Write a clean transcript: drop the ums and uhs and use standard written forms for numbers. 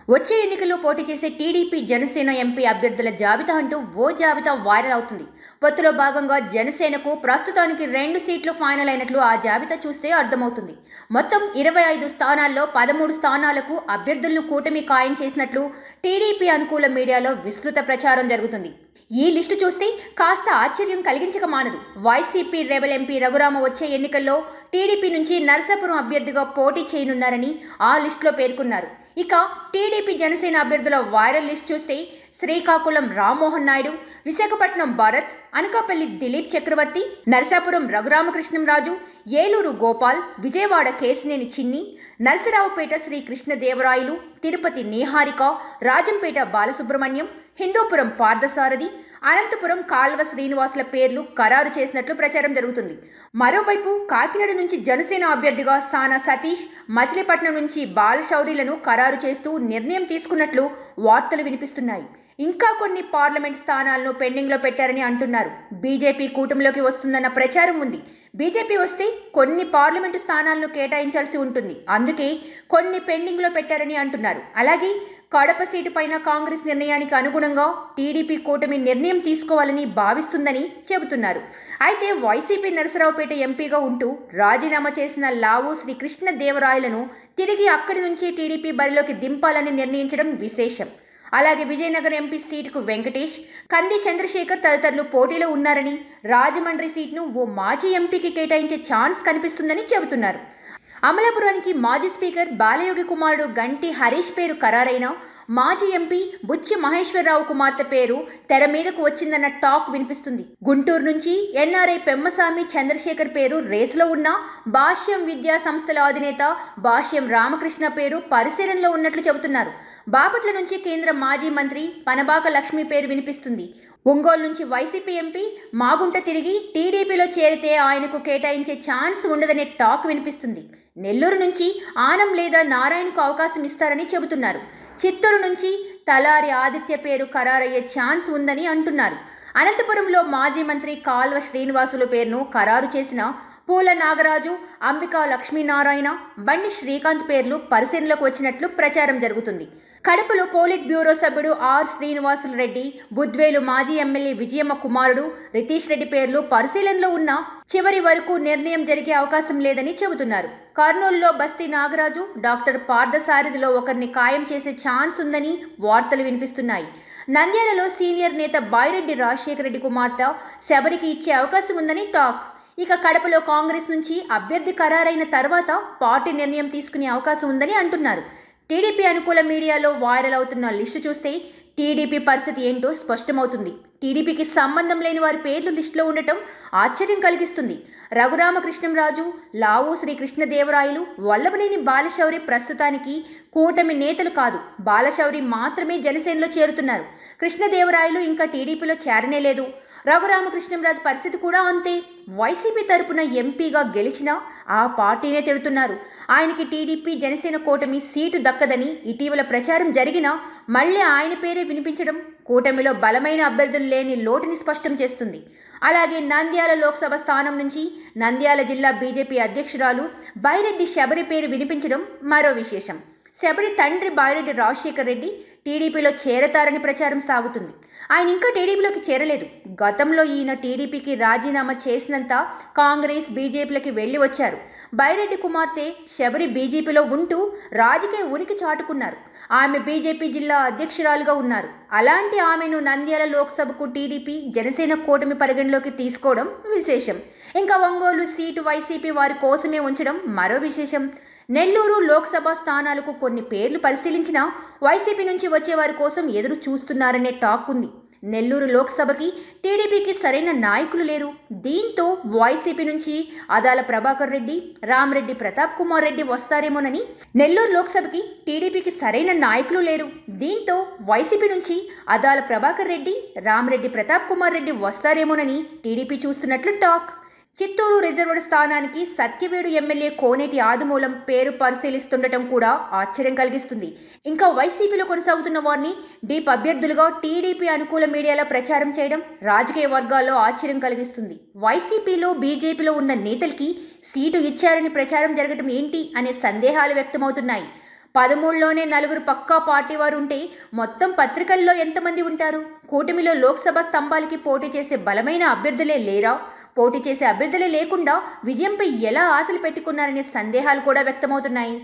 వచ్చే ఎన్నికల్లో పోటీ చేసే టీడీపీ జనసేన ఎంపీ అభ్యర్థుల జాబితా అంటూ ఓ జాబితా వైరల్ అవుతుంది. పొత్తులో భాగంగా జనసేనకు ప్రస్తుతానికి 2 సీట్లు ఫైనల్ అయినట్లు ఆ జాబితా చూస్తే అర్థమవుతుంది. మొత్తం 25 స్థానాల్లో 13 స్థానాలకు అభ్యర్థులను కూటమి ఖాయం చేసినట్లు టీడీపీ అనుకూల మీడియాలో విస్తృత ప్రచారం జరుగుతుంది. ఈ లిస్టు చూస్తే కాస్త ఆశ్చర్యం కలిగించక మానదు. వైసీపీ రెబెల్ ఎంపీ రఘురామ వచ్చే ఎన్నికల్లో టీడీపీ నుంచి నరసాపురం అభ్యర్థిగా పోటీ చేయనున్నారని ఆ లిస్టులో పేర్కొన్నారు. ఇక టీడీపీ జనసేన అభ్యర్థుల వైరల్ లిస్ట్ చూస్తే శ్రీకాకుళం రామ్మోహన్ నాయుడు, విశాఖపట్నం భరత్, అనకాపల్లి దిలీప్ చక్రవర్తి, నరసాపురం రఘురామకృష్ణంరాజు, ఏలూరు గోపాల్, విజయవాడ కేసినేని చిన్ని, నరసరావుపేట శ్రీ కృష్ణదేవరాయలు, తిరుపతి నీహారిక, రాజంపేట బాలసుబ్రహ్మణ్యం, హిందూపురం పార్థసారథి, అనంతపురం కాల్వ శ్రీనివాసుల పేర్లు ఖరారు చేసినట్లు ప్రచారం జరుగుతుంది. మరోవైపు కాకినాడ నుంచి జనసేన అభ్యర్థిగా సానా సతీష్, మచిలీపట్నం నుంచి బాలశౌరిలను ఖరారు చేస్తూ నిర్ణయం తీసుకున్నట్లు వార్తలు వినిపిస్తున్నాయి. ఇంకా కొన్ని పార్లమెంట్ స్థానాలను పెండింగ్లో పెట్టారని అంటున్నారు. బీజేపీ కూటమిలోకి వస్తుందన్న ప్రచారం ఉంది. బీజేపీ వస్తే కొన్ని పార్లమెంటు స్థానాలను కేటాయించాల్సి ఉంటుంది. అందుకే కొన్ని పెండింగ్లో పెట్టారని అంటున్నారు. అలాగే కడప సీటు పైన కాంగ్రెస్ నిర్ణయానికి అనుగుణంగా టీడీపీ కూటమి నిర్ణయం తీసుకోవాలని భావిస్తుందని చెబుతున్నారు. అయితే వైసీపీ నరసరావుపేట ఎంపీగా ఉంటూ రాజీనామా చేసిన లావు శ్రీ కృష్ణదేవరాయలను తిరిగి అక్కడి నుంచి టీడీపీ బరిలోకి దింపాలని నిర్ణయించడం విశేషం. అలాగే విజయనగరం ఎంపీ సీటుకు వెంకటేష్, కంది చంద్రశేఖర్ తదితరులు పోటీలో ఉన్నారని, రాజమండ్రి సీట్ను ఓ మాజీ ఎంపీకి కేటాయించే ఛాన్స్ కనిపిస్తుందని చెబుతున్నారు. అమలాపురానికి మాజీ స్పీకర్ బాలయోగి కుమారుడు గంటి హరీష్ పేరు ఖరారైన మాజీ ఎంపీ బుచ్చి మహేశ్వరరావు కుమార్తె పేరు తెర మీదకు వచ్చిందన్న టాక్ వినిపిస్తుంది. గుంటూరు నుంచి ఎన్ఆర్ఐ పెమ్మసామి చంద్రశేఖర్ పేరు రేసులో ఉన్న భాష్యం విద్యా సంస్థల అధినేత భాష్యం రామకృష్ణ పేరు పరిశీలనలో ఉన్నట్లు చెబుతున్నారు. బాపట్ల నుంచి కేంద్ర మాజీ మంత్రి పనబాక లక్ష్మి పేరు వినిపిస్తుంది. ఒంగోలు నుంచి వైసీపీ ఎంపీ మాగుంట తిరిగి టీడీపీలో చేరితే ఆయనకు కేటాయించే ఛాన్స్ ఉండదనే టాక్ వినిపిస్తుంది. నెల్లూరు నుంచి ఆనం లేదా నారాయణకు అవకాశం ఇస్తారని చెబుతున్నారు. చిత్తూరు నుంచి తలారి ఆదిత్య పేరు ఖరారయ్యే ఛాన్స్ ఉందని అంటున్నారు. అనంతపురంలో మాజీ మంత్రి కాల్వ శ్రీనివాసులు పేరును ఖరారు చేసిన పూల నాగరాజు, అంబికా లక్ష్మీనారాయణ, బండి శ్రీకాంత్ పేర్లు పరిశీలనలోకి వచ్చినట్లు ప్రచారం జరుగుతుంది. కడపలో పోలిట్ బ్యూరో సభ్యుడు ఆర్ శ్రీనివాసులు రెడ్డి, బుద్వేలు మాజీ ఎమ్మెల్యే విజయమ్మ కుమారుడు రితీష్ రెడ్డి పేర్లు పరిశీలనలో ఉన్న చివరి వరకు నిర్ణయం జరిగే అవకాశం లేదని చెబుతున్నారు. కర్నూలులో బస్తీ నాగరాజు, డాక్టర్ పార్థసారథిలో ఒకరిని ఖాయం చేసే ఛాన్స్ ఉందని వార్తలు వినిపిస్తున్నాయి. నంద్యాలలో సీనియర్ నేత బాయిరెడ్డి రాజశేఖర రెడ్డి కుమార్తె శబరికి ఇచ్చే అవకాశం ఉందని టాక్. ఇక కడపలో కాంగ్రెస్ నుంచి అభ్యర్థి ఖరారైన తర్వాత పార్టీ నిర్ణయం తీసుకునే అవకాశం ఉందని అంటున్నారు. టీడీపీ అనుకూల మీడియాలో వైరల్ అవుతున్న లిస్టు చూస్తే టీడీపీ పరిస్థితి ఏంటో స్పష్టమవుతుంది. టీడీపీకి సంబంధం లేని వారి పేర్లు లిస్టులో ఉండటం ఆశ్చర్యం కలిగిస్తుంది. రఘురామకృష్ణంరాజు, లావు శ్రీ కృష్ణదేవరాయలు, వల్లభనేని బాలశౌరి ప్రస్తుతానికి కూటమి నేతలు కాదు. బాలశౌరి మాత్రమే జనసేనలో చేరుతున్నారు. కృష్ణదేవరాయలు ఇంకా టీడీపీలో చేరనే లేదు. రఘురామకృష్ణంరాజు పరిస్థితి కూడా అంతే. వైసీపీ తరపున ఎంపీగా గెలిచినా ఆ పార్టీనే తిడుతున్నారు. ఆయనకి టీడీపీ జనసేన కూటమి సీటు దక్కదని ఇటీవల ప్రచారం జరిగినా మళ్ళీ ఆయన పేరే వినిపించడం కూటమిలో బలమైన అభ్యర్థులు లేని లోటుని స్పష్టం చేస్తుంది. అలాగే నంద్యాల లోక్సభ స్థానం నుంచి నంద్యాల జిల్లా బీజేపీ అధ్యక్షురాలు బైరెడ్డి శబరి పేరు వినిపించడం మరో విశేషం. శబరి తండ్రి బాయిరెడ్డి రాజశేఖర్ రెడ్డి టీడీపీలో చేరతారని ప్రచారం సాగుతుంది. ఆయన ఇంకా టీడీపీలోకి చేరలేదు. గతంలో ఈయన టీడీపీకి రాజీనామా చేసినంత కాంగ్రెస్, బీజేపీలకి వెళ్లి వచ్చారు. బైరెడ్డి కుమార్తె శబరి బీజేపీలో ఉంటూ రాజకీయ ఉనికి చాటుకున్నారు. ఆమె బీజేపీ జిల్లా అధ్యక్షురాలుగా ఉన్నారు. అలాంటి ఆమెను నంద్యాల లోక్సభకు టీడీపీ జనసేన కూటమి పరిగణలోకి తీసుకోవడం విశేషం. ఇంకా ఒంగోలు సీటు వైసీపీ వారి కోసమే ఉంచడం మరో విశేషం. నెల్లూరు లోక్సభ స్థానాలకు కొన్ని పేర్లు పరిశీలించినా వైసీపీ నుంచి వచ్చే వారి కోసం ఎదురు చూస్తున్నారనే టాక్ ఉంది. నెల్లూరు లోక్సభకి టీడీపీకి సరైన నాయకులు లేరు. దీంతో వైసీపీ నుంచి అదాల ప్రభాకర్ రెడ్డి, రామరెడ్డి ప్రతాప్ కుమార్ రెడ్డి వస్తారేమోనని, నెల్లూరు లోక్సభకి టీడీపీకి సరైన నాయకులు లేరు. దీంతో వైసీపీ నుంచి అదాల ప్రభాకర్ రెడ్డి, రామరెడ్డి ప్రతాప్ కుమార్ రెడ్డి వస్తారేమోనని టీడీపీ చూస్తున్నట్లు టాక్. చిత్తూరు రిజర్వ్డ్ స్థానానికి సత్యవేడు ఎమ్మెల్యే కోనేటి ఆదిమూలం పేరు పరిశీలిస్తుండటం కూడా ఆశ్చర్యం కలిగిస్తుంది. ఇంకా వైసీపీలో కొనసాగుతున్న వారిని డీప్ అభ్యర్థులుగా టీడీపీ అనుకూల మీడియాలో ప్రచారం చేయడం రాజకీయ వర్గాల్లో ఆశ్చర్యం కలిగిస్తుంది. వైసీపీలో, బీజేపీలో ఉన్న నేతలకి సీటు ఇచ్చారని ప్రచారం జరగడం ఏంటి అనే సందేహాలు వ్యక్తమవుతున్నాయి. 13లోనే నలుగురు పక్కా పార్టీ వారు ఉంటే మొత్తం పత్రికల్లో ఎంతమంది ఉంటారు? కూటమిలో లోక్సభ స్తంభాలకి పోటీ చేసే బలమైన అభ్యర్థులే లేరా? పోటీ చేసే అభ్యర్థులే లేకుండా విజయంపై ఎలా ఆశలు పెట్టుకున్నారనే సందేహాలు కూడా వ్యక్తమవుతున్నాయి.